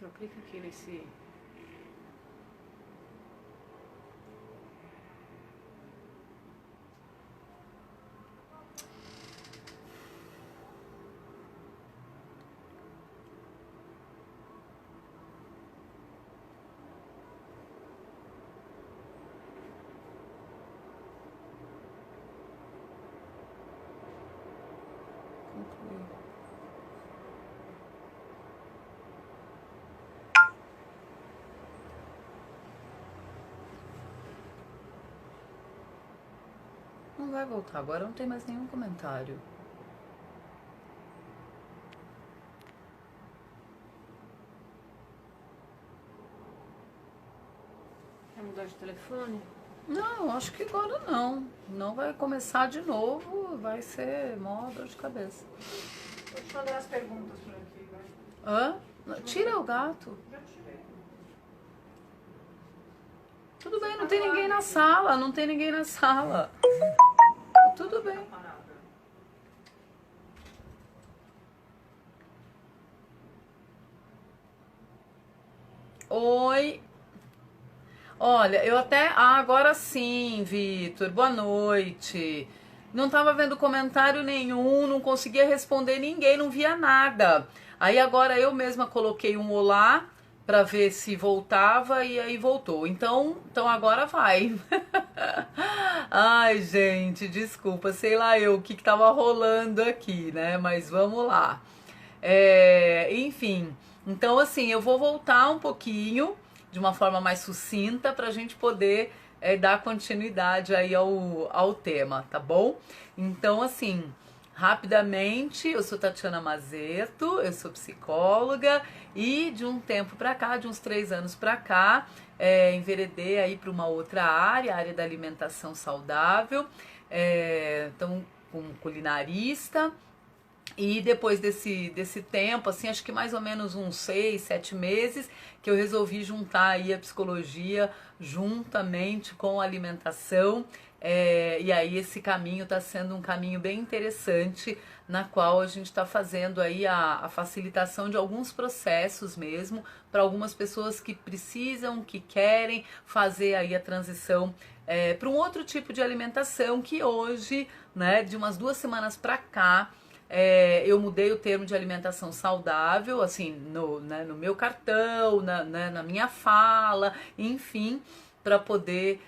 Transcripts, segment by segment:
Então clica aqui nesse... concluir. Não vai voltar, agora não tem mais nenhum comentário. Quer mudar de telefone? Não, acho que agora não. Não vai começar de novo, vai ser mó dor de cabeça. Vou te mandar as perguntas por aqui, vai. Hã? Tira o gato. Já tirei. Tudo bem, não tem ninguém na sala, não tem ninguém na sala. Tudo bem. Oi. Olha, eu até. Ah, agora sim, Vitor. Boa noite. Não tava vendo comentário nenhum, não conseguia responder ninguém, não via nada. Aí agora eu mesma coloquei um olá pra ver se voltava e aí voltou. Então agora vai. Ai, gente, desculpa, sei lá eu o que tava rolando aqui, né? Mas vamos lá. Enfim, então assim, eu vou voltar um pouquinho de uma forma mais sucinta para a gente poder dar continuidade aí ao tema, tá bom? Então, assim, rapidamente, eu sou Tatiana Mazeto, eu sou psicóloga e de um tempo para cá, de uns 3 anos para cá, enveredei aí para uma outra área, a área da alimentação saudável, então, como culinarista. E depois desse tempo, assim, acho que mais ou menos uns 6, 7 meses, que eu resolvi juntar aí a psicologia juntamente com a alimentação. E aí esse caminho está sendo um caminho bem interessante, na qual a gente está fazendo aí a facilitação de alguns processos mesmo, para algumas pessoas que precisam, que querem fazer aí a transição para um outro tipo de alimentação que hoje, né, de umas 2 semanas para cá, eu mudei o termo de alimentação saudável, assim, no meu cartão, na minha fala, enfim, para poder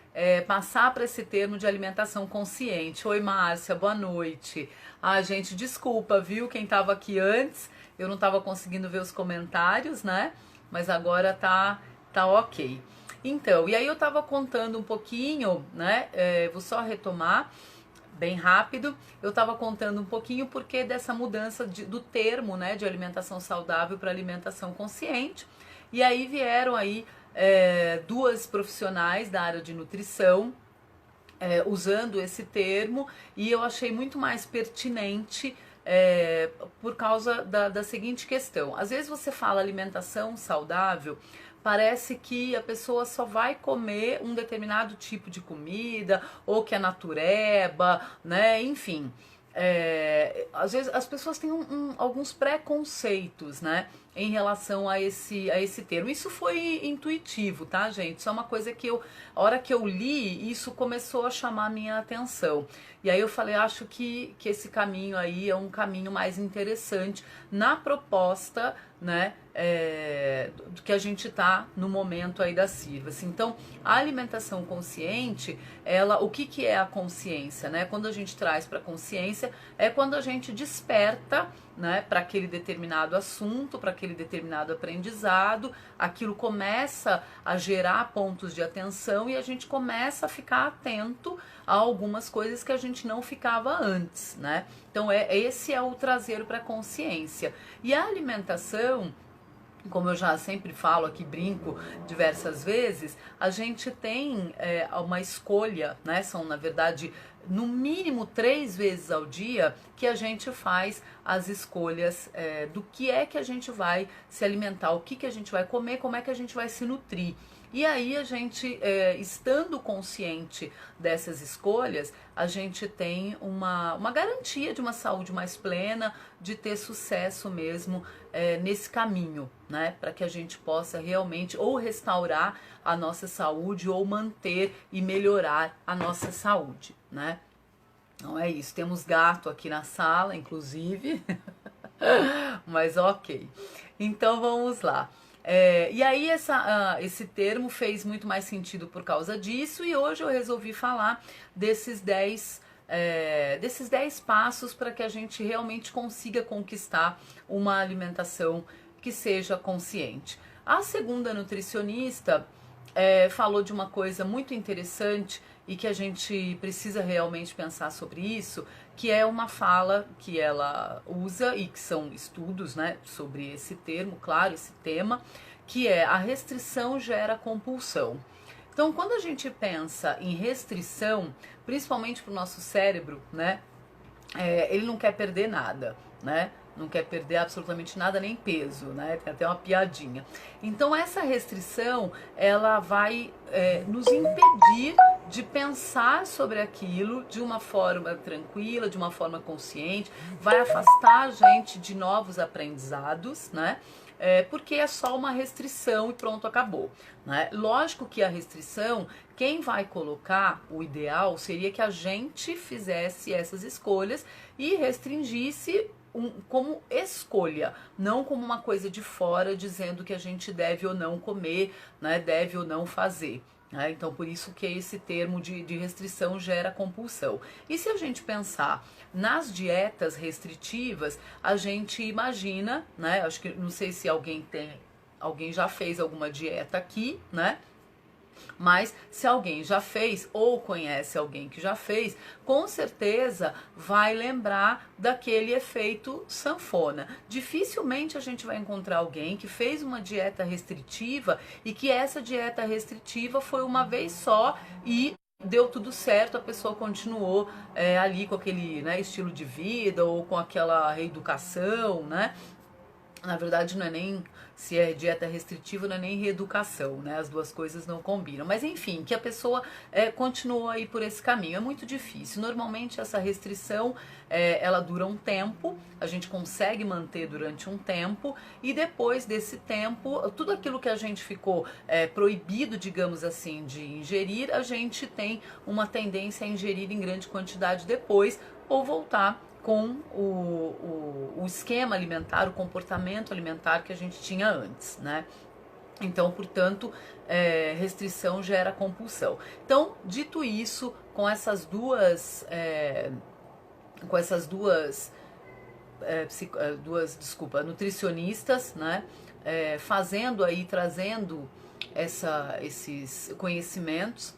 passar para esse termo de alimentação consciente. Oi, Márcia, boa noite. Ah, gente, desculpa, viu? Quem estava aqui antes, eu não estava conseguindo ver os comentários, né? Mas agora tá ok. Então, e aí eu estava contando um pouquinho, né? Vou só retomar bem rápido. Eu estava contando um pouquinho porque dessa mudança do termo, né, de alimentação saudável para alimentação consciente. E aí vieram aí duas profissionais da área de nutrição usando esse termo e eu achei muito mais pertinente por causa da seguinte questão. Às vezes você fala alimentação saudável, parece que a pessoa só vai comer um determinado tipo de comida, ou que é natureba, né? Enfim. Às vezes as pessoas têm alguns preconceitos, né, em relação a esse termo. Isso foi intuitivo, tá, gente? Isso é uma coisa que a hora que eu li, isso começou a chamar a minha atenção. E aí eu falei, acho que esse caminho aí é um caminho mais interessante na proposta, né, do que a gente tá no momento aí da Sirva-se. Então, a alimentação consciente, o que é a consciência, né? Quando a gente traz para consciência, é quando a gente desperta, né, para aquele determinado assunto, para aquele determinado aprendizado, aquilo começa a gerar pontos de atenção e a gente começa a ficar atento a algumas coisas que a gente não ficava antes, né? Então, esse é o trazer para a consciência. E a alimentação, como eu já sempre falo aqui, brinco diversas vezes, a gente tem uma escolha, né? São, na verdade, no mínimo 3 vezes ao dia que a gente faz as escolhas do que é que a gente vai se alimentar, o que a gente vai comer, como é que a gente vai se nutrir. E aí a gente, estando consciente dessas escolhas, a gente tem uma garantia de uma saúde mais plena, de ter sucesso mesmo nesse caminho, né? Para que a gente possa realmente ou restaurar a nossa saúde ou manter e melhorar a nossa saúde, né? Então é isso, temos gato aqui na sala, inclusive, mas ok. Então vamos lá. E aí esse termo fez muito mais sentido por causa disso, e hoje eu resolvi falar desses 10 passos para que a gente realmente consiga conquistar uma alimentação que seja consciente. A segunda nutricionista falou de uma coisa muito interessante e que a gente precisa realmente pensar sobre isso, que é uma fala que ela usa e que são estudos, né, sobre esse termo, claro, esse tema, que é a restrição gera compulsão. Então, quando a gente pensa em restrição, principalmente para o nosso cérebro, né, ele não quer perder nada, né? Não quer perder absolutamente nada, nem peso, né? Tem até uma piadinha. Então essa restrição, ela vai nos impedir de pensar sobre aquilo de uma forma tranquila, de uma forma consciente, vai afastar a gente de novos aprendizados, né? Porque é só uma restrição e pronto, acabou, né? Lógico que a restrição, quem vai colocar, o ideal seria que a gente fizesse essas escolhas e restringisse como escolha, não como uma coisa de fora dizendo que a gente deve ou não comer, né, deve ou não fazer. Então, por isso que esse termo de restrição gera compulsão. E se a gente pensar nas dietas restritivas, a gente imagina, né? Acho que não sei se alguém já fez alguma dieta aqui, né? Mas se alguém já fez ou conhece alguém que já fez, com certeza vai lembrar daquele efeito sanfona. Dificilmente a gente vai encontrar alguém que fez uma dieta restritiva e que essa dieta restritiva foi uma vez só e deu tudo certo, a pessoa continuou ali com aquele, né, estilo de vida ou com aquela reeducação, né? Na verdade, não é nem, se é dieta restritiva, não é nem reeducação, né? As duas coisas não combinam. Mas enfim, que a pessoa continuou aí por esse caminho. É muito difícil. Normalmente essa restrição, ela dura um tempo, a gente consegue manter durante um tempo, e depois desse tempo, tudo aquilo que a gente ficou proibido, digamos assim, de ingerir, a gente tem uma tendência a ingerir em grande quantidade depois, ou voltar com o esquema alimentar, o comportamento alimentar que a gente tinha antes, né? Então, portanto, restrição gera compulsão. Então, dito isso, com essas duas nutricionistas, né? Fazendo aí, trazendo esses conhecimentos,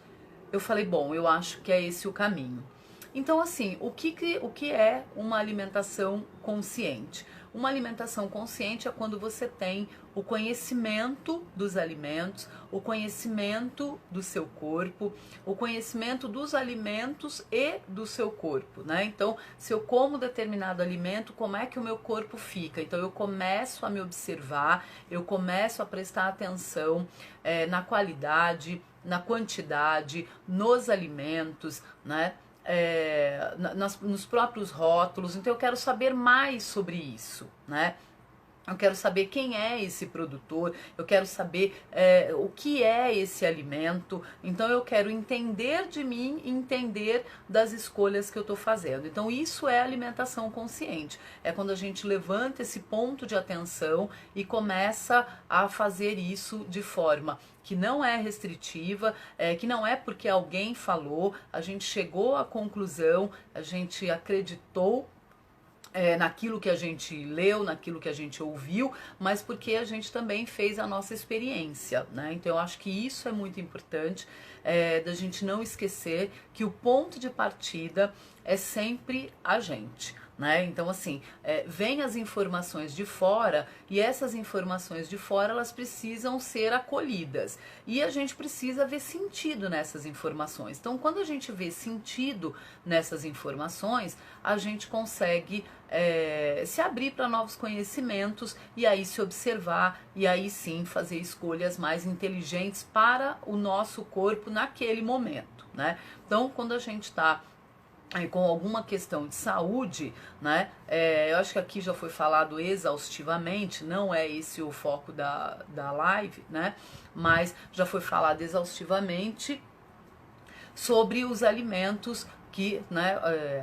eu falei, bom, eu acho que é esse o caminho. Então, assim, o que é uma alimentação consciente? Uma alimentação consciente é quando você tem o conhecimento dos alimentos, o conhecimento do seu corpo, o conhecimento dos alimentos e do seu corpo, né? Então, se eu como determinado alimento, como é que o meu corpo fica? Então, eu começo a me observar, eu começo a prestar atenção na qualidade, na quantidade, nos alimentos, né? Nos próprios rótulos. Então eu quero saber mais sobre isso, né? Eu quero saber quem é esse produtor, eu quero saber o que é esse alimento, então eu quero entender de mim e entender das escolhas que eu estou fazendo. Então isso é alimentação consciente, é quando a gente levanta esse ponto de atenção e começa a fazer isso de forma que não é restritiva, que não é porque alguém falou, a gente chegou à conclusão, a gente acreditou naquilo que a gente leu, naquilo que a gente ouviu, mas porque a gente também fez a nossa experiência, né? Então eu acho que isso é muito importante, da gente não esquecer que o ponto de partida é sempre a gente, né? Então, assim, vem as informações de fora e essas informações de fora, elas precisam ser acolhidas. E a gente precisa ver sentido nessas informações. Então, quando a gente vê sentido nessas informações, a gente consegue se abrir para novos conhecimentos e aí se observar e aí sim fazer escolhas mais inteligentes para o nosso corpo naquele momento, né? Então, quando a gente está com alguma questão de saúde, né? Eu acho que aqui já foi falado exaustivamente, não é esse o foco da live, né? Mas já foi falado exaustivamente sobre os alimentos que, né,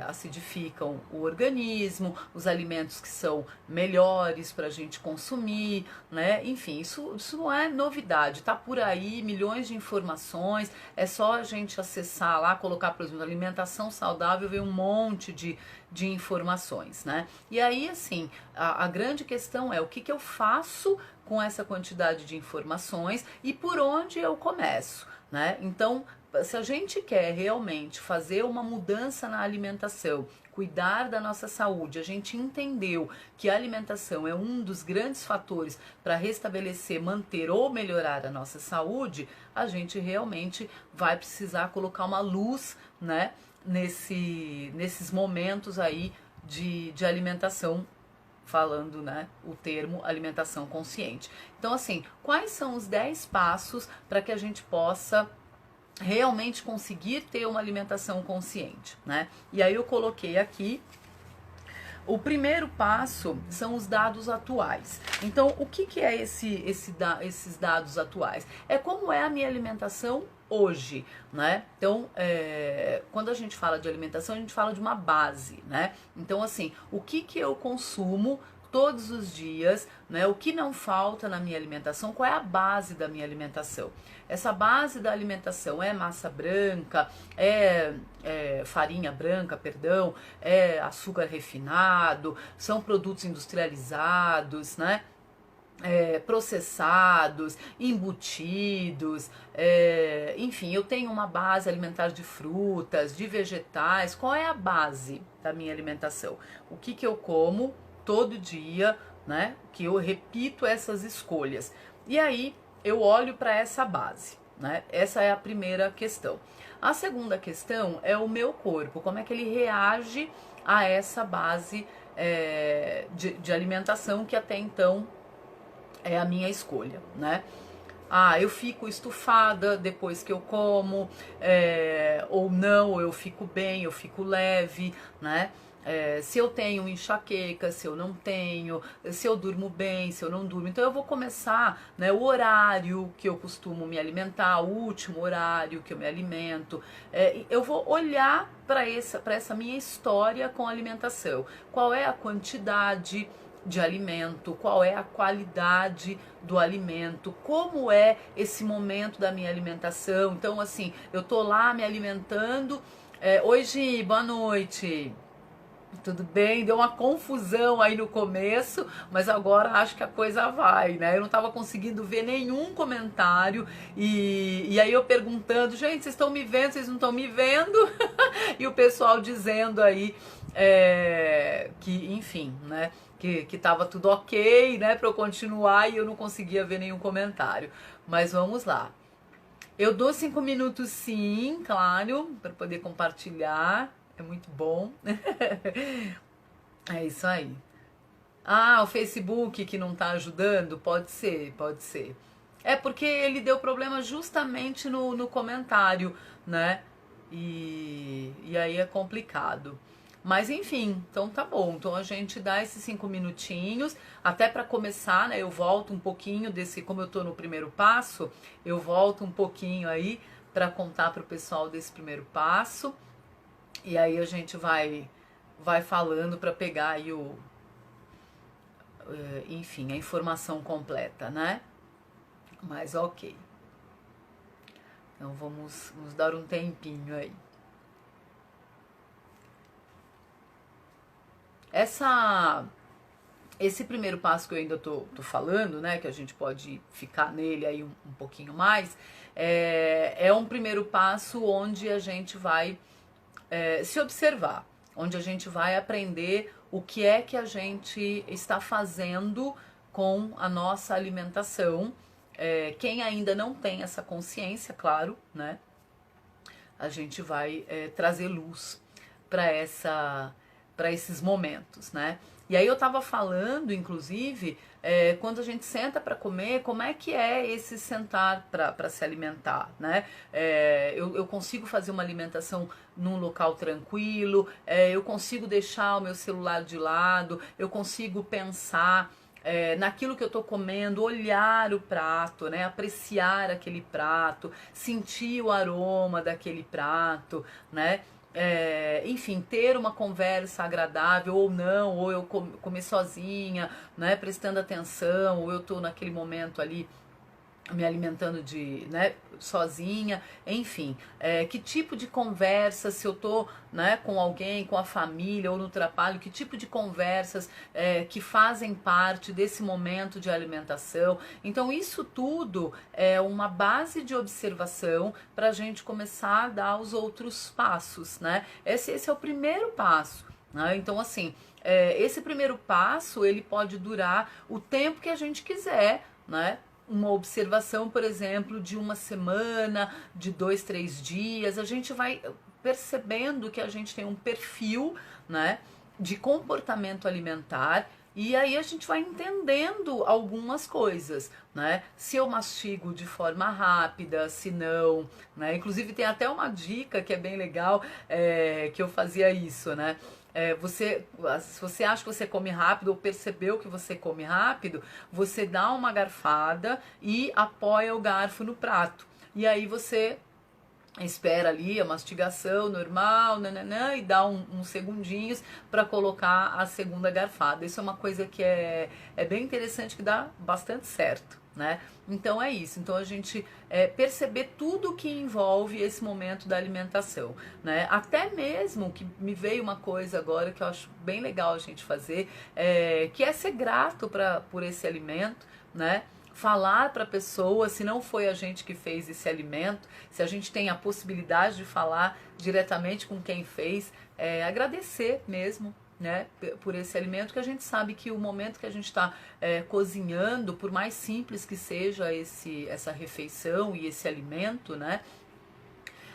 acidificam o organismo, os alimentos que são melhores para a gente consumir, né? Enfim, isso não é novidade, tá por aí, milhões de informações, é só a gente acessar lá, colocar, por exemplo, alimentação saudável, ver um monte de informações, né? E aí, assim, a grande questão é o que eu faço com essa quantidade de informações e por onde eu começo, né? Então, se a gente quer realmente fazer uma mudança na alimentação, cuidar da nossa saúde, a gente entendeu que a alimentação é um dos grandes fatores para restabelecer, manter ou melhorar a nossa saúde, a gente realmente vai precisar colocar uma luz, né, nesses momentos aí de alimentação, falando, né, o termo alimentação consciente. Então, assim, quais são os 10 passos para que a gente possa realmente conseguir ter uma alimentação consciente, né? E aí eu coloquei aqui, o primeiro passo são os dados atuais. Então, o que é esses dados atuais? É como é a minha alimentação hoje, né? Então, quando a gente fala de alimentação, a gente fala de uma base, né? Então, assim, o que eu consumo todos os dias, né? O que não falta na minha alimentação, qual é a base da minha alimentação? Essa base da alimentação é massa branca, farinha branca, perdão, é açúcar refinado, são produtos industrializados, né? Processados, embutidos, enfim, eu tenho uma base alimentar de frutas, de vegetais. Qual é a base da minha alimentação? O que eu como todo dia, né? Que eu repito essas escolhas. E aí eu olho para essa base, né? Essa é a primeira questão. A segunda questão é o meu corpo, como é que ele reage a essa base de alimentação que até então é a minha escolha, né? Eu fico estufada depois que eu como, ou não, ou eu fico bem, eu fico leve, né? Se eu tenho enxaqueca, se eu não tenho, se eu durmo bem, se eu não durmo. Então eu vou começar, né, o horário que eu costumo me alimentar, o último horário que eu me alimento. Eu vou olhar para essa minha história com a alimentação. Qual é a quantidade de alimento, qual é a qualidade do alimento, como é esse momento da minha alimentação. Então, assim, eu tô lá me alimentando. Oi, Gi, boa noite. Tudo bem? Deu uma confusão aí no começo, mas agora acho que a coisa vai, né? Eu não estava conseguindo ver nenhum comentário e aí eu perguntando, gente, vocês estão me vendo, vocês não estão me vendo? E o pessoal dizendo aí que, enfim, né? Que tava tudo ok, né? Para eu continuar e eu não conseguia ver nenhum comentário. Mas vamos lá. Eu dou 5 minutos sim, claro, para poder compartilhar. É muito bom. É isso aí. O Facebook que não tá ajudando? Pode ser, pode ser. É porque ele deu problema justamente no comentário, né? E aí é complicado. Mas enfim, então tá bom. Então a gente dá esses 5 minutinhos, até para começar, né? Eu volto um pouquinho como eu tô no primeiro passo, eu volto um pouquinho aí para contar pro pessoal desse primeiro passo. E aí a gente vai falando para pegar aí enfim, a informação completa, né? Mas ok. Então vamos dar um tempinho aí. Esse primeiro passo que eu ainda tô falando, né? Que a gente pode ficar nele aí um pouquinho mais, é um primeiro passo onde a gente vai se observar, onde a gente vai aprender o que é que a gente está fazendo com a nossa alimentação. Quem ainda não tem essa consciência, claro, né? A gente vai trazer luz para esses momentos, né? E aí eu tava falando, inclusive, quando a gente senta para comer, como é que é esse sentar para se alimentar, né? Eu consigo fazer uma alimentação num local tranquilo, eu consigo deixar o meu celular de lado, eu consigo pensar naquilo que eu tô comendo, olhar o prato, né? Apreciar aquele prato, sentir o aroma daquele prato, né? Enfim, ter uma conversa agradável ou não, ou eu comer sozinha, né, prestando atenção, ou eu tô naquele momento ali me alimentando né, sozinha, enfim, que tipo de conversa, se eu tô, né, com alguém, com a família ou no trabalho, que tipo de conversas que fazem parte desse momento de alimentação. Então isso tudo é uma base de observação para a gente começar a dar os outros passos, né? Esse é o primeiro passo, né? Então assim, esse primeiro passo ele pode durar o tempo que a gente quiser, né? Uma observação, por exemplo, de uma semana, de 2, 3 dias, a gente vai percebendo que a gente tem um perfil, né, de comportamento alimentar e aí a gente vai entendendo algumas coisas, né? Se eu mastigo de forma rápida, se não, né? Inclusive tem até uma dica que é bem legal, que eu fazia isso, né? Se você acha que você come rápido ou percebeu que você come rápido, você dá uma garfada e apoia o garfo no prato. E aí você espera ali a mastigação normal, nananã, e dá uns segundinhos para colocar a segunda garfada. Isso é uma coisa que é bem interessante, que dá bastante certo, né? Então é isso. Então a gente perceber tudo que envolve esse momento da alimentação, né? Até mesmo que me veio uma coisa agora que eu acho bem legal a gente fazer, que é ser grato por esse alimento, né? Falar para a pessoa, se não foi a gente que fez esse alimento, se a gente tem a possibilidade de falar diretamente com quem fez, agradecer mesmo, né, por esse alimento, que a gente sabe que o momento que a gente está cozinhando, por mais simples que seja essa refeição e esse alimento, né,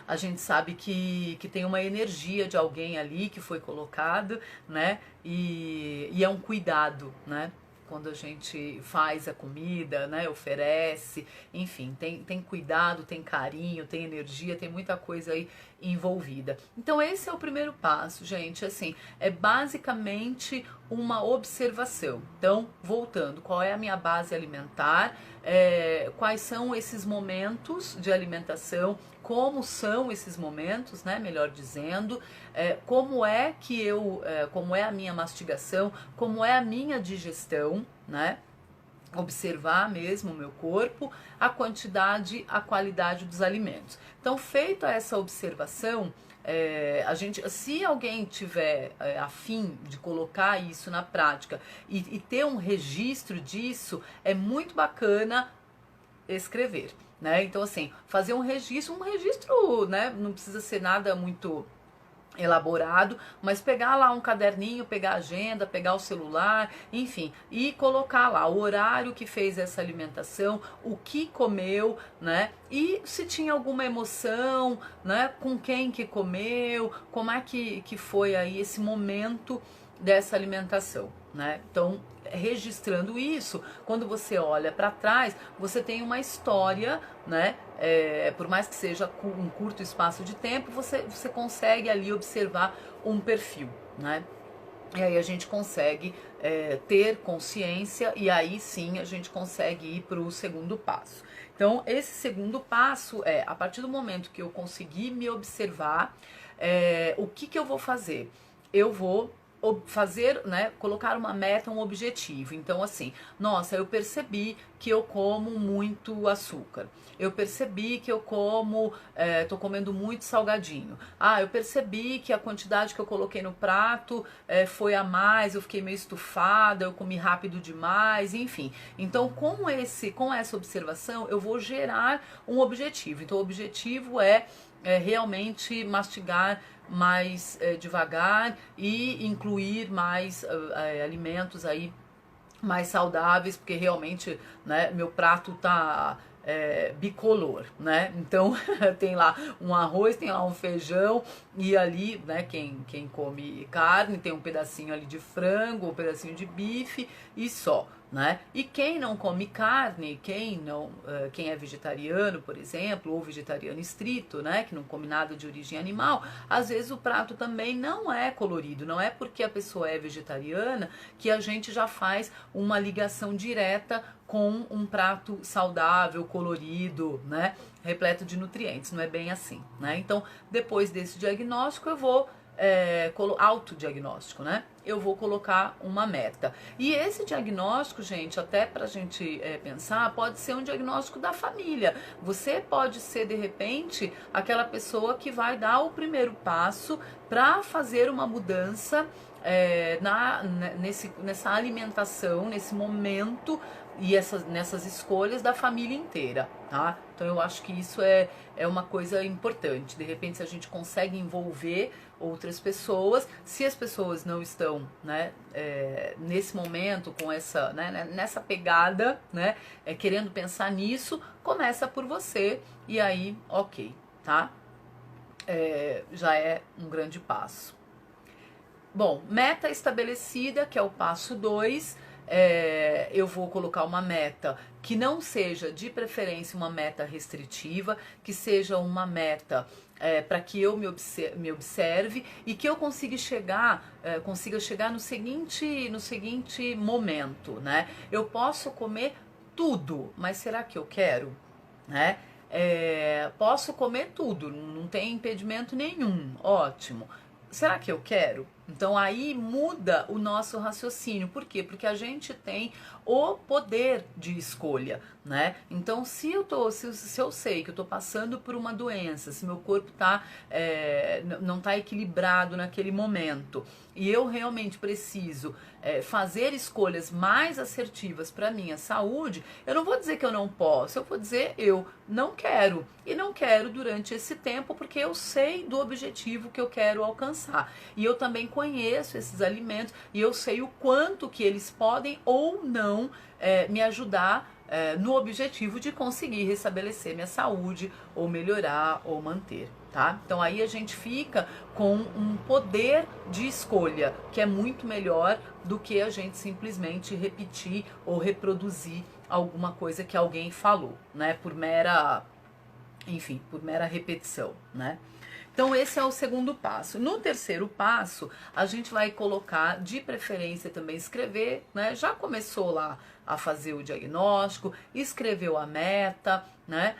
a gente sabe que tem uma energia de alguém ali que foi colocado, né, e é um cuidado, né? Quando a gente faz a comida, né, oferece, enfim, tem cuidado, tem carinho, tem energia, tem muita coisa aí envolvida. Então esse é o primeiro passo, gente, assim, é basicamente uma observação. Então, voltando, qual é a minha base alimentar, quais são esses momentos de alimentação, como são esses momentos, né, melhor dizendo, como é que como é a minha mastigação, como é a minha digestão, né? Observar mesmo o meu corpo, a quantidade, a qualidade dos alimentos. Então, feita essa observação, se alguém tiver afim de colocar isso na prática e ter um registro disso, é muito bacana escrever, né? Então, assim, fazer um registro, né? Não precisa ser nada muito elaborado, mas pegar lá um caderninho, pegar a agenda, pegar o celular, enfim, e colocar lá o horário que fez essa alimentação, o que comeu, né? E se tinha alguma emoção, né? Com quem que comeu, como é que foi aí esse momento dessa alimentação, né? Então, registrando isso, quando você olha para trás, você tem uma história, né? Por mais que seja um curto espaço de tempo, você consegue ali observar um perfil, né? E aí a gente consegue ter consciência e aí sim a gente consegue ir para o segundo passo. Então, esse segundo passo a partir do momento que eu conseguir me observar, o que eu vou fazer? Eu vou fazer, né, colocar uma meta, um objetivo. Então, assim, nossa, eu percebi que eu como muito açúcar. Eu percebi que eu tô comendo muito salgadinho. Ah, eu percebi que a quantidade que eu coloquei no prato foi a mais, eu fiquei meio estufada, eu comi rápido demais, enfim. Então, com essa observação, eu vou gerar um objetivo. Então, o objetivo é realmente mastigar devagar e incluir mais alimentos aí mais saudáveis, porque realmente, né, meu prato tá bicolor, né? Então tem lá um arroz, tem lá um feijão e ali, né, quem come carne tem um pedacinho ali de frango, um pedacinho de bife e só, né? E quem não come carne, quem é vegetariano, por exemplo, ou vegetariano estrito, né, que não come nada de origem animal, às vezes o prato também não é colorido, não é porque a pessoa é vegetariana que a gente já faz uma ligação direta com um prato saudável, colorido, né, repleto de nutrientes, não é bem assim, né? Então, depois desse diagnóstico, eu vou autodiagnóstico, né? Eu vou colocar uma meta. E esse diagnóstico, gente, até pra gente pensar, pode ser um diagnóstico da família. Você pode ser, de repente, aquela pessoa que vai dar o primeiro passo para fazer uma mudança nessa alimentação, nesse momento e nessas escolhas da família inteira, tá? Então eu acho que isso é uma coisa importante. De repente, se a gente consegue envolver outras pessoas, se as pessoas não estão, né, nesse momento com essa, né, nessa pegada, né, querendo pensar nisso, começa por você e aí, ok, tá? Já é um grande passo. Bom, meta estabelecida, que é o passo 2, eu vou colocar uma meta que não seja, de preferência, uma meta restritiva, que seja uma meta para que eu me observe e que eu consiga chegar no seguinte momento, né? Eu posso comer tudo, mas será que eu quero, né? Posso comer tudo, não tem impedimento nenhum, ótimo. Será que eu quero? Então aí muda o nosso raciocínio. Por quê? Porque a gente tem o poder de escolha, né? Então se eu sei que eu tô passando por uma doença, se meu corpo não tá equilibrado naquele momento e eu realmente preciso fazer escolhas mais assertivas para minha saúde, eu não vou dizer que eu não posso, eu vou dizer eu não quero. E não quero durante esse tempo porque eu sei do objetivo que eu quero alcançar. E eu também conheço esses alimentos e eu sei o quanto que eles podem ou não me ajudar no objetivo de conseguir restabelecer minha saúde ou melhorar ou manter, tá? Então aí a gente fica com um poder de escolha que é muito melhor do que a gente simplesmente repetir ou reproduzir alguma coisa que alguém falou, né? Por mera repetição, né? Então esse é o segundo passo. No terceiro passo, a gente vai colocar, de preferência também escrever, né? Já começou lá a fazer o diagnóstico, escreveu a meta, né?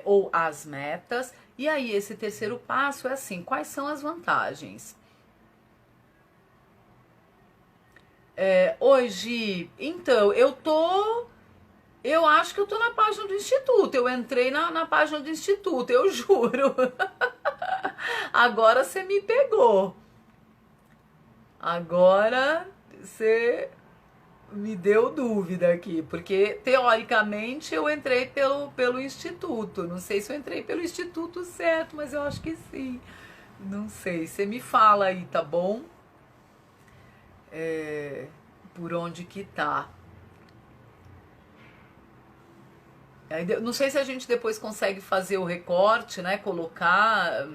Ou as metas. E aí esse terceiro passo é assim, quais são as vantagens? Hoje, então, eu acho que eu tô na página do Instituto. Eu entrei na página do Instituto, eu juro. Agora você me pegou. Agora você me deu dúvida aqui, porque teoricamente eu entrei pelo Instituto. Não sei se eu entrei pelo Instituto certo, mas eu acho que sim. Não sei. Você me fala aí, tá bom? Por onde que tá? Não sei se a gente depois consegue fazer o recorte, né? Colocar,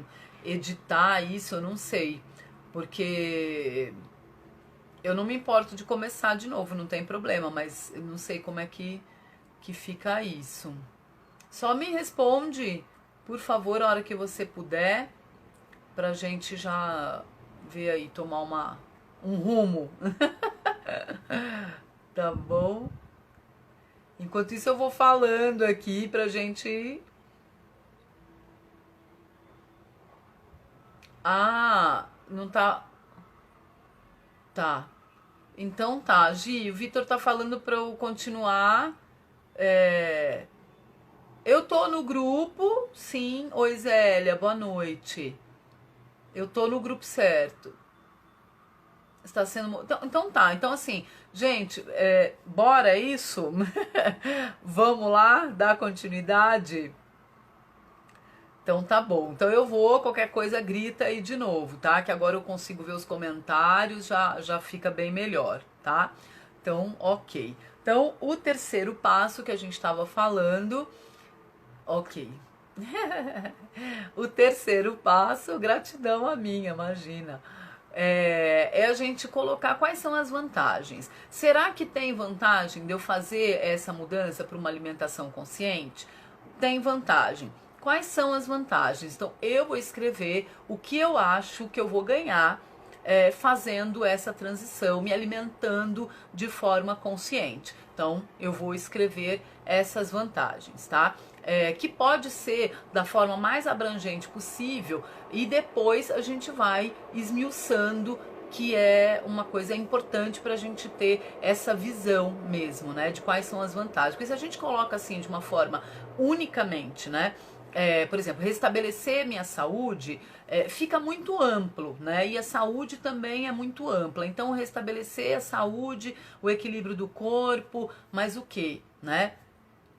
editar isso, eu não sei. Porque eu não me importo de começar de novo, não tem problema, mas eu não sei como é que fica isso. Só me responde, por favor, a hora que você puder, pra gente já ver aí, tomar um rumo. Tá bom? Enquanto isso eu vou falando aqui pra gente... Ah, não tá... Tá. Então tá, Gi, o Vitor tá falando pra eu continuar. Eu tô no grupo, sim. Oi, Zélia, boa noite. Eu tô no grupo certo. Está sendo... Então tá, então assim, gente, bora isso? Vamos lá, dar continuidade? Então tá bom. Então eu vou, qualquer coisa grita aí de novo, tá? Que agora eu consigo ver os comentários, já fica bem melhor, tá? Então, ok. Então, o terceiro passo que a gente estava falando, ok. O terceiro passo, gratidão a minha, imagina. É a gente colocar quais são as vantagens. Será que tem vantagem de eu fazer essa mudança para uma alimentação consciente? Tem vantagem. Quais são as vantagens? Então, eu vou escrever o que eu acho que eu vou ganhar fazendo essa transição, me alimentando de forma consciente. Então, eu vou escrever essas vantagens, tá? Que pode ser da forma mais abrangente possível e depois a gente vai esmiuçando, que é uma coisa importante para a gente ter essa visão mesmo, né, de quais são as vantagens. Porque se a gente coloca assim de uma forma unicamente, né, por exemplo, restabelecer minha saúde, fica muito amplo, né? E a saúde também é muito ampla. Então, restabelecer a saúde, o equilíbrio do corpo, mas o quê, né?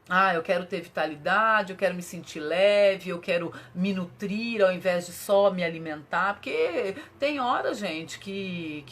Ah, eu quero ter vitalidade, eu quero me sentir leve, eu quero me nutrir ao invés de só me alimentar, porque tem hora, gente, que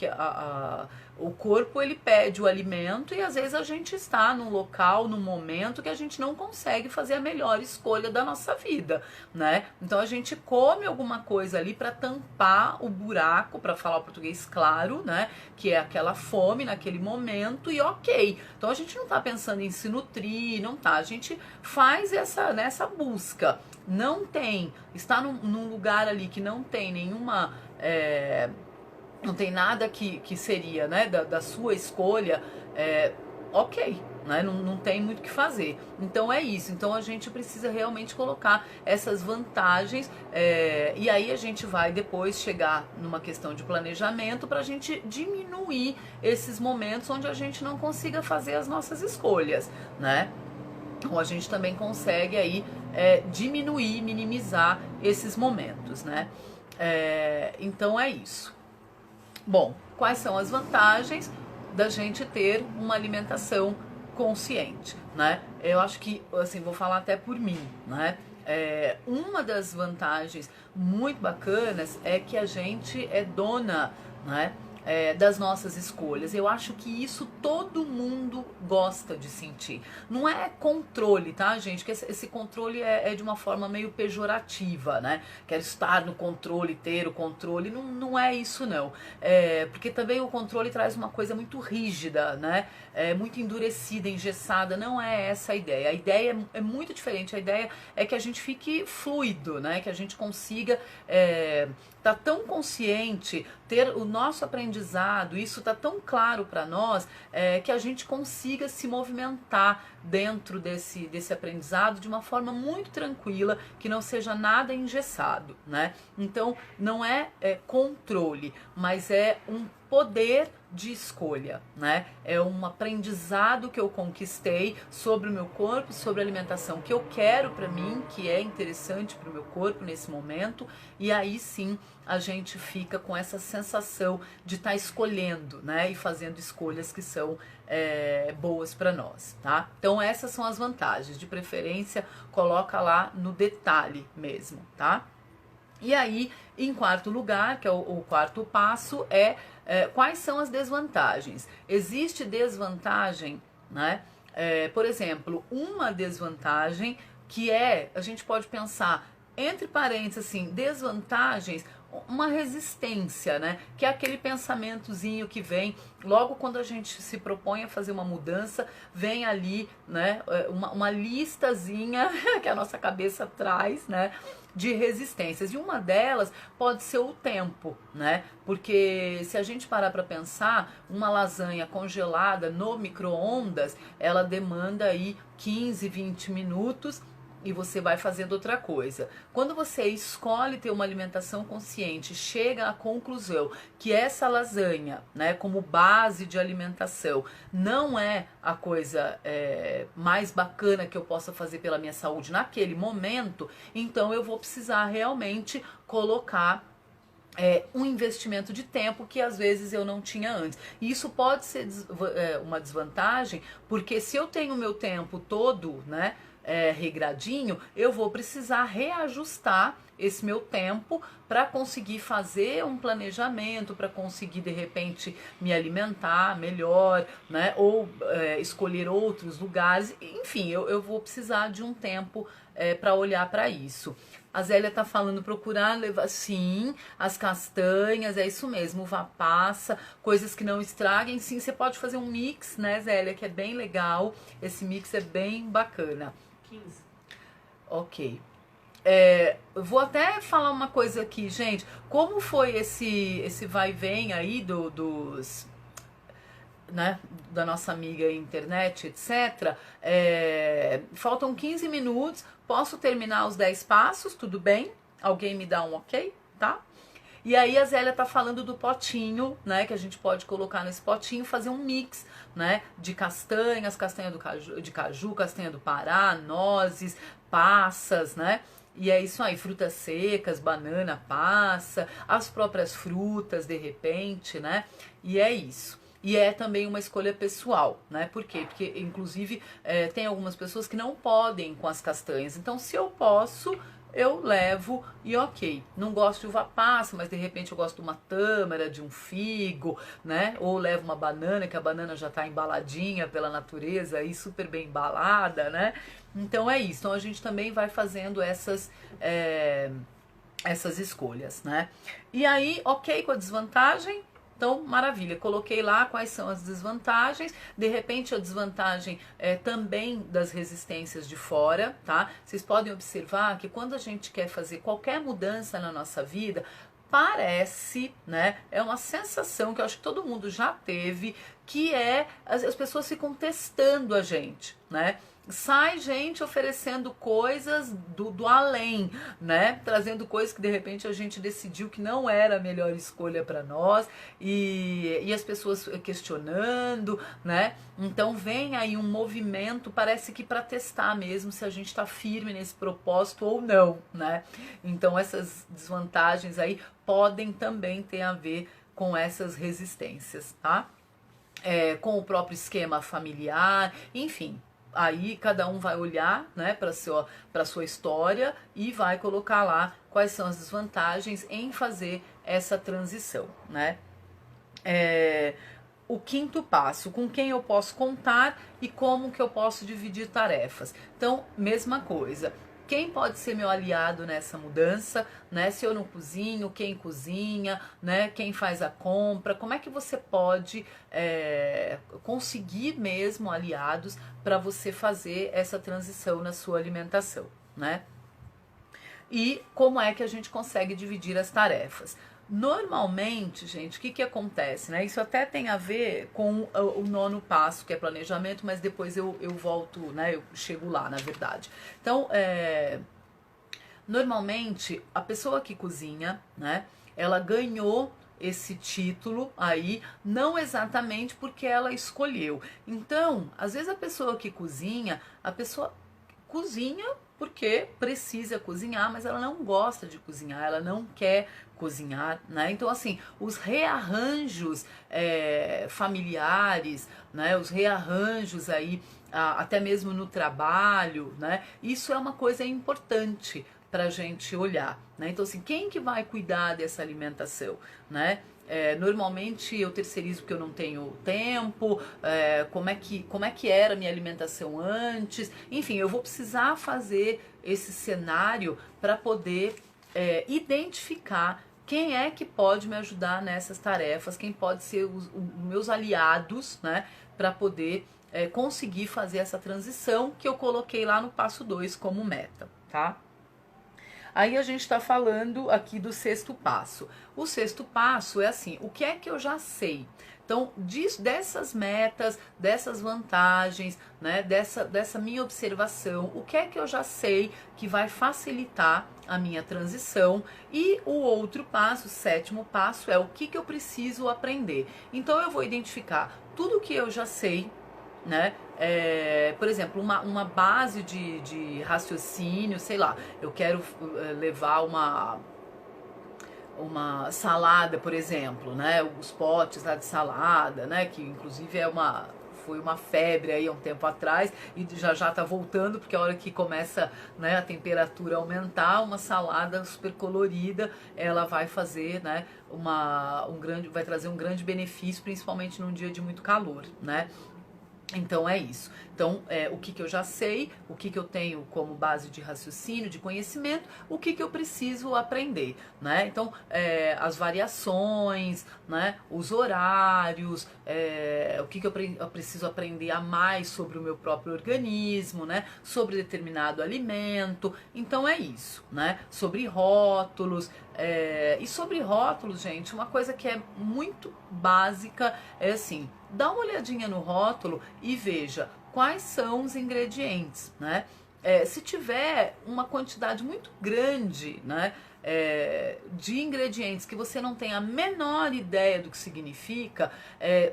o corpo ele pede o alimento e às vezes a gente está num local, num momento que a gente não consegue fazer a melhor escolha da nossa vida, né? Então a gente come alguma coisa ali para tampar o buraco, para falar o português claro, né? Que é aquela fome naquele momento e ok. Então a gente não tá pensando em se nutrir, não tá. A gente faz essa busca. Não tem, está num lugar ali que não tem nenhuma... não tem nada que seria, né, da sua escolha, ok, né, não tem muito o que fazer. Então é isso, então a gente precisa realmente colocar essas vantagens e aí a gente vai depois chegar numa questão de planejamento para a gente diminuir esses momentos onde a gente não consiga fazer as nossas escolhas, né? Então a gente também consegue aí diminuir, minimizar esses momentos, né? Então é isso. Bom, quais são as vantagens da gente ter uma alimentação consciente, né? Eu acho que, assim, vou falar até por mim, né? Uma das vantagens muito bacanas é que a gente é dona, né? Das nossas escolhas. Eu acho que isso todo mundo gosta de sentir. Não é controle, tá, gente? Que esse controle é de uma forma meio pejorativa, né? Quero estar no controle, ter o controle. Não é isso, não. Porque também o controle traz uma coisa muito rígida, né? Muito endurecida, engessada. Não é essa a ideia. A ideia é muito diferente. A ideia é que a gente fique fluido, né? Que a gente consiga tá tão consciente, ter o nosso aprendizado, isso tá tão claro para nós, que a gente consiga se movimentar dentro desse aprendizado de uma forma muito tranquila, que não seja nada engessado, né? Então, não é controle, mas é um poder de escolha, né? É um aprendizado que eu conquistei sobre o meu corpo, sobre a alimentação que eu quero para mim, que é interessante para o meu corpo nesse momento, e aí sim a gente fica com essa sensação de estar escolhendo, né? E fazendo escolhas que são boas para nós, tá? Então essas são as vantagens. De preferência, coloca lá no detalhe mesmo, tá? E aí, em quarto lugar, que é o quarto passo, quais são as desvantagens? Existe desvantagem, né? Por exemplo, uma desvantagem que a gente pode pensar, entre parênteses, assim, desvantagens, uma resistência, né? Que é aquele pensamentozinho que vem logo quando a gente se propõe a fazer uma mudança, vem ali, né? Uma listazinha que a nossa cabeça traz, né? De resistências. E uma delas pode ser o tempo, né? Porque se a gente parar para pensar, uma lasanha congelada no micro-ondas, ela demanda aí 15, 20 minutos e você vai fazendo outra coisa. Quando você escolhe ter uma alimentação consciente, chega à conclusão que essa lasanha, né, como base de alimentação, não é a coisa mais bacana que eu possa fazer pela minha saúde naquele momento, então eu vou precisar realmente colocar um investimento de tempo que às vezes eu não tinha antes. E isso pode ser uma desvantagem, porque se eu tenho o meu tempo todo, né, regradinho, eu vou precisar reajustar esse meu tempo para conseguir fazer um planejamento, para conseguir de repente me alimentar melhor, né? Ou escolher outros lugares. Enfim, eu vou precisar de um tempo para olhar para isso. A Zélia tá falando procurar levar, sim, as castanhas, é isso mesmo, uva passa, coisas que não estraguem, sim, você pode fazer um mix, né, Zélia, que é bem legal, esse mix é bem bacana. 15. Ok. Eu vou até falar uma coisa aqui, gente, como foi esse vai e vem aí dos... Né, da nossa amiga internet, etc. Faltam 15 minutos, posso terminar os 10 passos, tudo bem? Alguém me dá um ok, tá? E aí a Zélia tá falando do potinho, né, que a gente pode colocar nesse potinho, fazer um mix, né, de castanhas, de caju, castanha do Pará, nozes, passas, né? E é isso aí, frutas secas, banana, passa, as próprias frutas de repente, né? E é isso. E é também uma escolha pessoal, né? Por quê? Porque, inclusive, tem algumas pessoas que não podem com as castanhas. Então, se eu posso, eu levo e ok. Não gosto de uva passa, mas de repente eu gosto de uma tâmara, de um figo, né? Ou levo uma banana, que a banana já está embaladinha pela natureza, aí super bem embalada, né? Então é isso. Então a gente também vai fazendo essas escolhas, né? E aí, ok com a desvantagem? Então, maravilha, coloquei lá quais são as desvantagens. De repente, a desvantagem é também das resistências de fora, tá? Vocês podem observar que quando a gente quer fazer qualquer mudança na nossa vida, parece, né? É uma sensação que eu acho que todo mundo já teve, que as pessoas ficam testando a gente, né? Sai gente oferecendo coisas do além, né? Trazendo coisas que de repente a gente decidiu que não era a melhor escolha para nós e as pessoas questionando, né? Então vem aí um movimento, parece que para testar mesmo se a gente está firme nesse propósito ou não, né? Então essas desvantagens aí podem também ter a ver com essas resistências, tá? Com o próprio esquema familiar, enfim. Aí cada um vai olhar, né, para sua história e vai colocar lá quais são as desvantagens em fazer essa transição, né? O quinto passo, com quem eu posso contar e como que eu posso dividir tarefas. Então, mesma coisa. Quem pode ser meu aliado nessa mudança, né? Se eu não cozinho, quem cozinha, né? Quem faz a compra, como é que você pode conseguir mesmo aliados para você fazer essa transição na sua alimentação, né? E como é que a gente consegue dividir as tarefas? Normalmente, gente, o que acontece, né? Isso até tem a ver com o nono passo, que é planejamento, mas depois eu volto, né? Eu chego lá, na verdade. Então, normalmente, a pessoa que cozinha, né? Ela ganhou esse título aí, não exatamente porque ela escolheu. Então, às vezes a pessoa que cozinha, a pessoa cozinha porque precisa cozinhar, mas ela não gosta de cozinhar, ela não quer cozinhar, né? Então, assim, os rearranjos familiares, né? Os rearranjos aí, até mesmo no trabalho, né? Isso é uma coisa importante pra gente olhar, né? Então, assim, quem que vai cuidar dessa alimentação, né? Normalmente eu terceirizo porque eu não tenho tempo, como é que era a minha alimentação antes, enfim, eu vou precisar fazer esse cenário para poder identificar quem é que pode me ajudar nessas tarefas, quem pode ser os meus aliados, né, para poder conseguir fazer essa transição que eu coloquei lá no passo 2 como meta, tá? Aí a gente está falando aqui do sexto passo. O sexto passo é assim, o que é que eu já sei? Então, dessas metas, dessas vantagens, né, dessa minha observação, o que é que eu já sei que vai facilitar a minha transição? E o outro passo, o sétimo passo, é o que eu preciso aprender. Então, eu vou identificar tudo que eu já sei, né? Por exemplo, uma base de raciocínio, sei lá, eu quero levar uma salada, por exemplo, né? Os potes lá de salada, né? Que inclusive é uma foi uma febre aí há um tempo atrás e já tá voltando, porque a hora que começa, né, a temperatura aumentar, uma salada super colorida, ela vai fazer, né, vai trazer um grande benefício, principalmente num dia de muito calor, né? Então é isso. Então, o que eu já sei, o que eu tenho como base de raciocínio, de conhecimento, o que eu preciso aprender, né? Então, as variações, né? Os horários, o que eu preciso aprender a mais sobre o meu próprio organismo, né? Sobre determinado alimento. Então é isso, né? Sobre rótulos. E sobre rótulos, gente, uma coisa que é muito básica é assim, dá uma olhadinha no rótulo e veja quais são os ingredientes, né? Se tiver uma quantidade muito grande, né, de ingredientes que você não tem a menor ideia do que significa,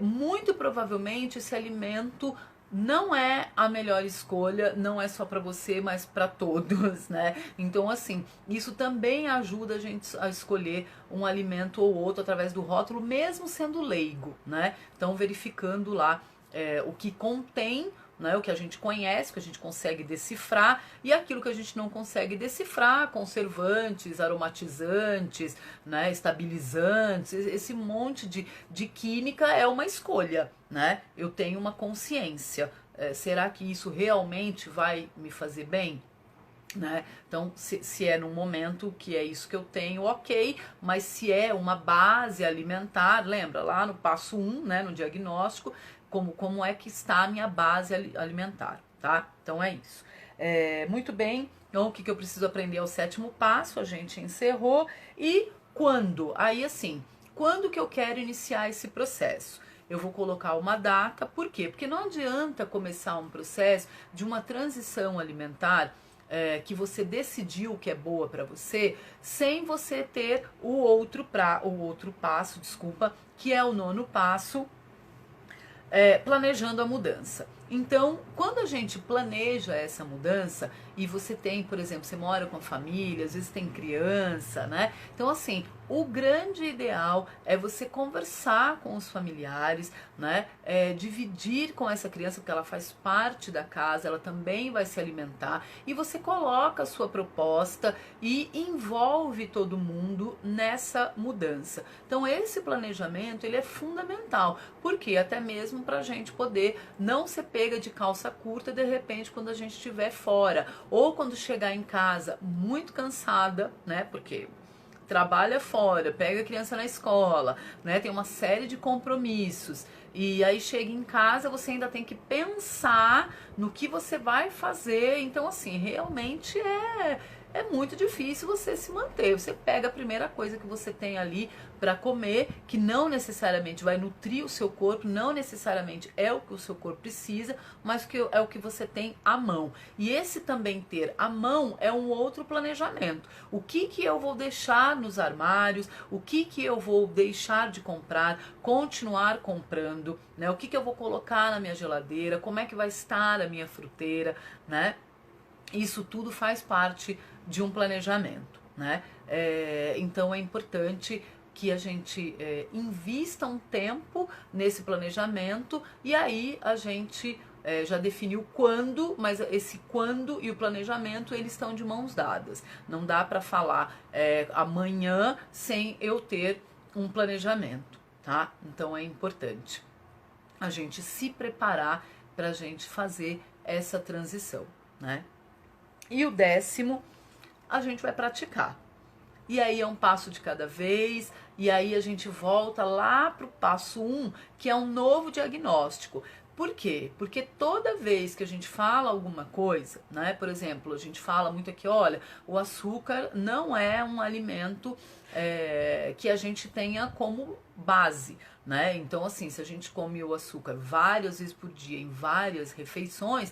muito provavelmente esse alimento não é a melhor escolha, não é só para você, mas para todos, né? Então, assim, isso também ajuda a gente a escolher um alimento ou outro através do rótulo, mesmo sendo leigo, né? Então, verificando lá o que contém, né, o que a gente conhece, o que a gente consegue decifrar, e aquilo que a gente não consegue decifrar, conservantes, aromatizantes, né, estabilizantes, esse monte de química é uma escolha, né? Eu tenho uma consciência. Será que isso realmente vai me fazer bem? Né? Então, se é num momento que é isso que eu tenho, ok, mas se é uma base alimentar, lembra lá no passo 1, né, no diagnóstico, como é que está a minha base alimentar, tá? Então é isso. Muito bem, então o que eu preciso aprender é o 7º passo, a gente encerrou. E quando? Aí assim, quando que eu quero iniciar esse processo? Eu vou colocar uma data, por quê? Porque não adianta começar um processo de uma transição alimentar que você decidiu que é boa para você, sem você ter o outro passo, desculpa, que é o 9º passo, planejando a mudança. Então, quando a gente planeja essa mudança e você tem, por exemplo, você mora com a família, às vezes tem criança, né? Então, assim, o grande ideal é você conversar com os familiares, né? Dividir com essa criança, porque ela faz parte da casa, ela também vai se alimentar, e você coloca a sua proposta e envolve todo mundo nessa mudança. Então, esse planejamento, ele é fundamental, porque até mesmo para a gente poder não ser pega de calça curta de repente quando a gente estiver fora, ou quando chegar em casa muito cansada, né? Porque trabalha fora, pega a criança na escola, né? Tem uma série de compromissos. E aí chega em casa, você ainda tem que pensar no que você vai fazer. Então, assim, realmente é muito difícil você se manter. Você pega a primeira coisa que você tem ali para comer, que não necessariamente vai nutrir o seu corpo, não necessariamente é o que o seu corpo precisa, mas que é o que você tem à mão. E esse também ter à mão é um outro planejamento. O que eu vou deixar nos armários, o que eu vou deixar de comprar, continuar comprando, né? O que eu vou colocar na minha geladeira, como é que vai estar a minha fruteira, né? Isso tudo faz parte de um planejamento, né? Então é importante que a gente invista um tempo nesse planejamento, e aí a gente já definiu quando, mas esse quando e o planejamento, eles estão de mãos dadas. Não dá para falar amanhã sem eu ter um planejamento, tá? Então é importante a gente se preparar para a gente fazer essa transição, né? E o 10º, a gente vai praticar. E aí é um passo de cada vez, e aí a gente volta lá para o passo 1, que é um novo diagnóstico. Por quê? Porque toda vez que a gente fala alguma coisa, né? Por exemplo, a gente fala muito aqui, olha, o açúcar não é um alimento que a gente tenha como base, né? Então, assim, se a gente come o açúcar várias vezes por dia, em várias refeições,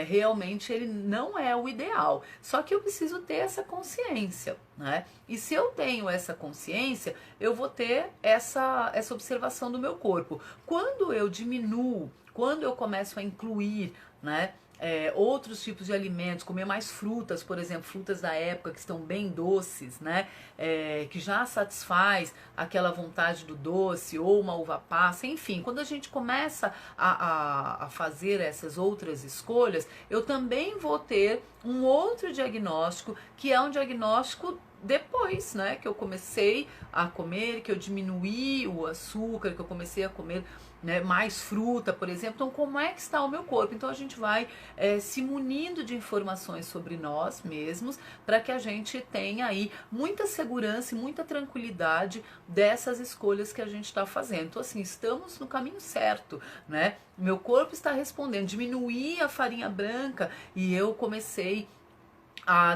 realmente ele não é o ideal. Só que eu preciso ter essa consciência, né? E se eu tenho essa consciência, eu vou ter essa observação do meu corpo. Quando eu diminuo, quando eu começo a incluir, né, outros tipos de alimentos, comer mais frutas, por exemplo, frutas da época que estão bem doces, né? Que já satisfaz aquela vontade do doce, ou uma uva passa, enfim. Quando a gente começa a fazer essas outras escolhas, eu também vou ter um outro diagnóstico, que é um diagnóstico depois, né, que eu comecei a comer, que eu diminuí o açúcar, que eu comecei a comer, né, mais fruta, por exemplo. Então, como é que está o meu corpo? Então, a gente vai se munindo de informações sobre nós mesmos, para que a gente tenha aí muita segurança e muita tranquilidade dessas escolhas que a gente está fazendo. Então, assim, estamos no caminho certo, né? Meu corpo está respondendo. Diminuí a farinha branca e eu comecei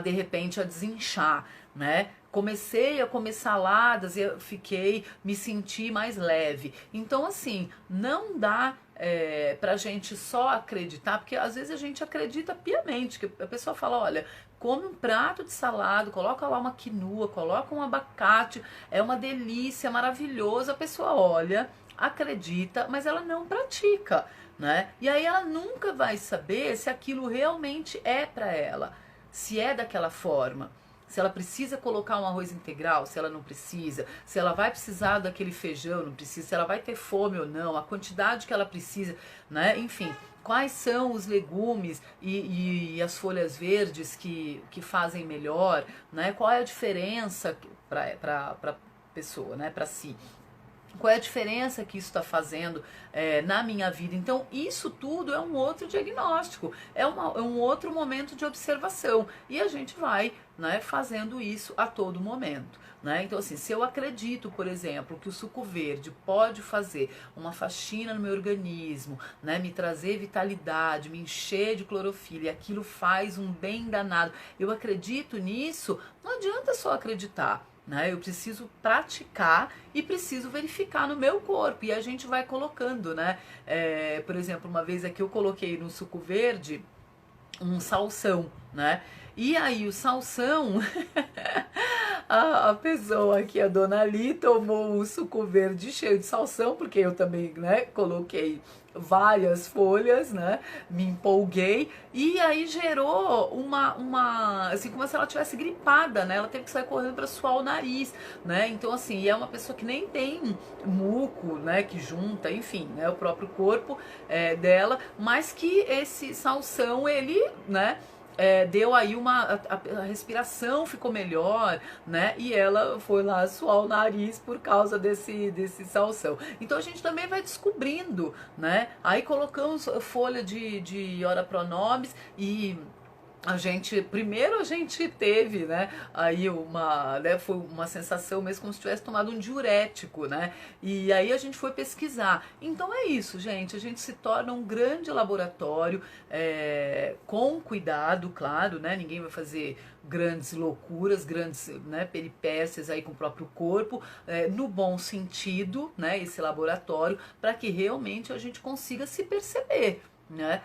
de repente a desinchar, né? Comecei a comer saladas e eu me senti mais leve. Então, assim, não dá pra gente só acreditar, porque às vezes a gente acredita piamente, que a pessoa fala, olha, come um prato de salada, coloca lá uma quinua, coloca um abacate, é uma delícia, maravilhoso. A pessoa olha, acredita, mas ela não pratica, né? E aí ela nunca vai saber se aquilo realmente é pra ela, se é daquela forma, se ela precisa colocar um arroz integral, se ela não precisa, se ela vai precisar daquele feijão, não precisa, se ela vai ter fome ou não, a quantidade que ela precisa, né? Enfim, quais são os legumes e as folhas verdes que fazem melhor, né? Qual é a diferença para pessoa, né? Para si. Qual é a diferença que isso está fazendo na minha vida? Então, isso tudo é um outro diagnóstico, é um outro momento de observação. E a gente vai, né, fazendo isso a todo momento, né? Então, assim, se eu acredito, por exemplo, que o suco verde pode fazer uma faxina no meu organismo, né, me trazer vitalidade, me encher de clorofila, e aquilo faz um bem danado, eu acredito nisso, não adianta só acreditar, né? Eu preciso praticar e preciso verificar no meu corpo. E a gente vai colocando, né? Por exemplo, uma vez aqui eu coloquei no suco verde um salsão, né? E aí o salsão, a pessoa aqui, a dona Ali, tomou um suco verde cheio de salsão, porque eu também, né, coloquei várias folhas, né, me empolguei, e aí gerou assim, como se ela tivesse gripada, né, ela teve que sair correndo para suar o nariz, né, então assim, é uma pessoa que nem tem muco, né, que junta, enfim, né, o próprio corpo dela, mas que esse salsão, ele, né, deu aí a respiração ficou melhor, né? E ela foi lá suar o nariz por causa desse salsão. Então a gente também vai descobrindo, né? Aí colocamos folha de ora pro nobis e primeiro a gente teve, né, aí foi uma sensação mesmo como se tivesse tomado um diurético, né, e aí a gente foi pesquisar. Então é isso, gente, a gente se torna um grande laboratório, com cuidado, claro, né, ninguém vai fazer grandes loucuras, grandes, né, peripécias aí com o próprio corpo, no bom sentido, né, esse laboratório, para que realmente a gente consiga se perceber, né?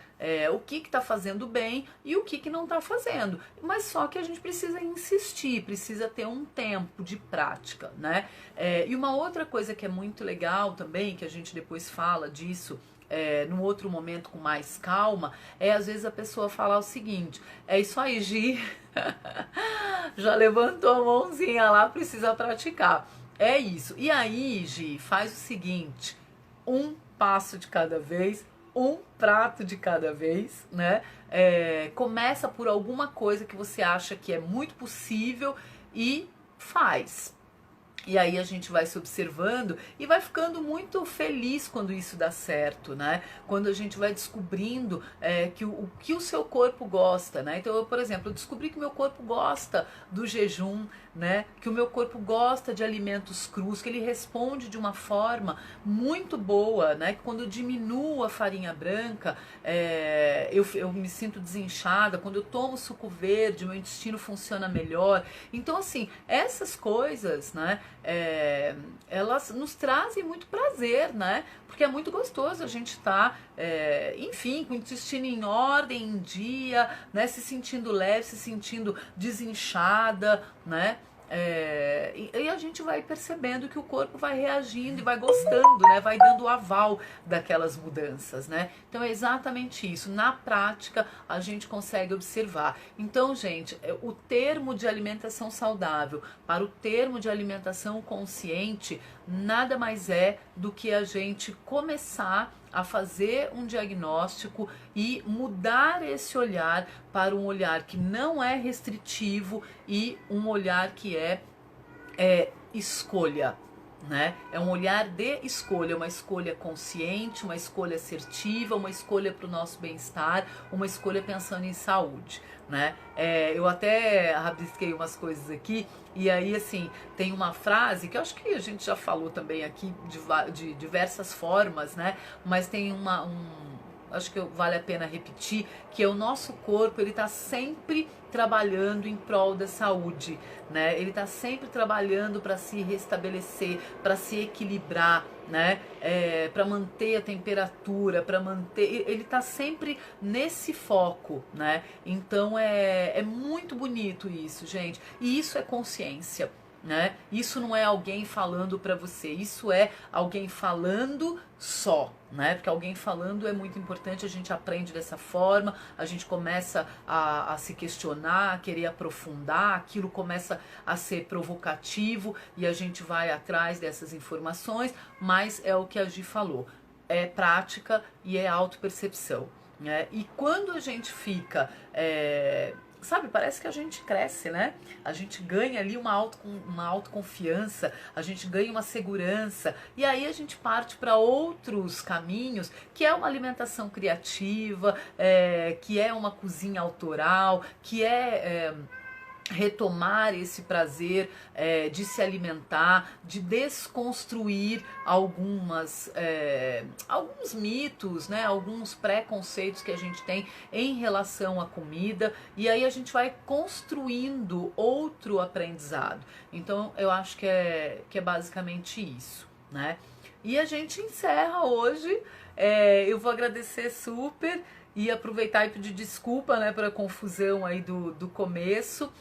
O que está fazendo bem e o que não está fazendo, mas só que a gente precisa insistir, precisa ter um tempo de prática, né? E uma outra coisa que é muito legal também, que a gente depois fala disso num outro momento com mais calma, às vezes a pessoa falar o seguinte: é isso aí, Gi, já levantou a mãozinha lá, precisa praticar, é isso. E aí, Gi, faz o seguinte, um passo de cada vez, um prato de cada vez, né? Começa por alguma coisa que você acha que é muito possível e faz. E aí a gente vai se observando e vai ficando muito feliz quando isso dá certo, né? Quando a gente vai descobrindo o que o seu corpo gosta, né? Então, eu, por exemplo, eu descobri que o meu corpo gosta do jejum, né? Que o meu corpo gosta de alimentos crus, que ele responde de uma forma muito boa, né? Que quando eu diminuo a farinha branca, eu me sinto desinchada. Quando eu tomo suco verde, meu intestino funciona melhor. Então, assim, essas coisas, né? Elas nos trazem muito prazer, né? Porque é muito gostoso a gente estar, enfim, com o intestino em ordem, em dia, né? Se sentindo leve, se sentindo desinchada, né? E a gente vai percebendo que o corpo vai reagindo e vai gostando, né? Vai dando o aval daquelas mudanças, né? Então é exatamente isso. Na prática a gente consegue observar. Então, gente, o termo de alimentação saudável para o termo de alimentação consciente nada mais é do que a gente começar a fazer um diagnóstico e mudar esse olhar para um olhar que não é restritivo e um olhar que é escolha, né? É um olhar de escolha, uma escolha consciente, uma escolha assertiva, uma escolha para o nosso bem-estar, uma escolha pensando em saúde, né? Eu até rabisquei umas coisas aqui e aí assim tem uma frase que eu acho que a gente já falou também aqui de diversas formas, né? Mas tem acho que vale a pena repetir, que é o nosso corpo, ele está sempre trabalhando em prol da saúde, né? Ele está sempre trabalhando para se restabelecer, para se equilibrar, né? Para manter a temperatura, para manter... Ele está sempre nesse foco, né? Então é muito bonito isso, gente. E isso é consciência, né? Isso não é alguém falando para você, isso é alguém falando só, né? Porque alguém falando é muito importante, a gente aprende dessa forma, a gente começa a se questionar, a querer aprofundar, aquilo começa a ser provocativo e a gente vai atrás dessas informações, mas é o que a Gi falou, é prática e é autopercepção, né? E quando a gente fica... sabe, parece que a gente cresce, né? A gente ganha ali uma autoconfiança, a gente ganha uma segurança, e aí a gente parte para outros caminhos, que é uma alimentação criativa, que é uma cozinha autoral, que retomar esse prazer de se alimentar, de desconstruir alguns mitos, né, alguns preconceitos que a gente tem em relação à comida, e aí a gente vai construindo outro aprendizado. Então eu acho que é basicamente isso, né? E a gente encerra hoje. Eu vou agradecer super e aproveitar e pedir desculpa, né, pela confusão aí do começo.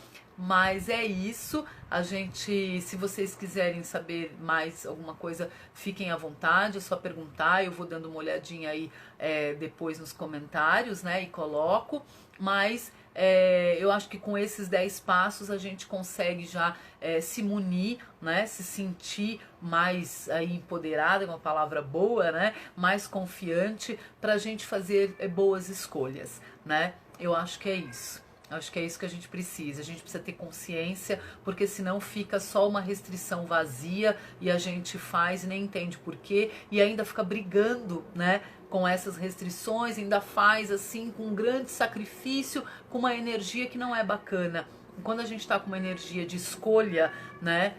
Mas é isso, a gente, se vocês quiserem saber mais alguma coisa, fiquem à vontade, é só perguntar, eu vou dando uma olhadinha aí depois nos comentários, né, e coloco, mas eu acho que com esses 10 passos a gente consegue já se munir, né, se sentir mais aí empoderada, é uma palavra boa, né, mais confiante pra gente fazer boas escolhas, né, eu acho que é isso. Acho que é isso que a gente precisa ter consciência, porque senão fica só uma restrição vazia e a gente faz e nem entende por quê e ainda fica brigando, né, com essas restrições, ainda faz assim com um grande sacrifício, com uma energia que não é bacana. Quando a gente está com uma energia de escolha, né,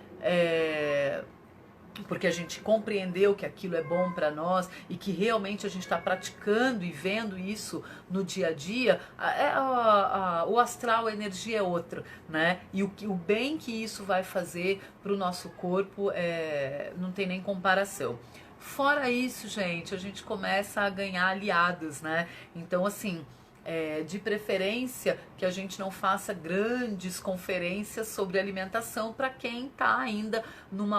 porque a gente compreendeu que aquilo é bom para nós e que realmente a gente está praticando e vendo isso no dia a dia, o astral, a energia é outra, né? E o bem que isso vai fazer para o nosso corpo não tem nem comparação. Fora isso, gente, a gente começa a ganhar aliados, né? Então, assim... de preferência que a gente não faça grandes conferências sobre alimentação para quem está ainda num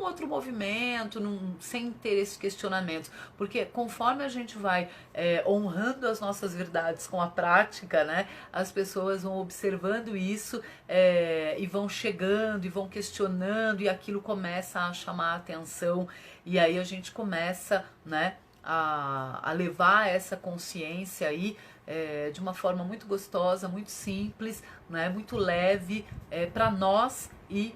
outro movimento, sem ter esses questionamentos, porque conforme a gente vai honrando as nossas verdades com a prática, né, as pessoas vão observando isso e vão chegando e vão questionando e aquilo começa a chamar a atenção e aí a gente começa, né, a levar essa consciência aí de uma forma muito gostosa, muito simples, né, muito leve para nós e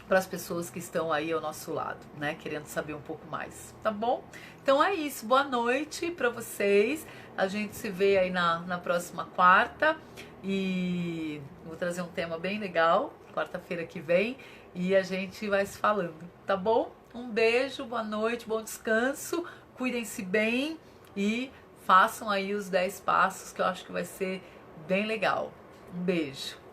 para as pessoas que estão aí ao nosso lado, né, querendo saber um pouco mais, tá bom? Então é isso, boa noite para vocês, a gente se vê aí na próxima quarta e vou trazer um tema bem legal, quarta-feira que vem, e a gente vai se falando, tá bom? Um beijo, boa noite, bom descanso, cuidem-se bem e façam aí os 10 passos que eu acho que vai ser bem legal. Um beijo.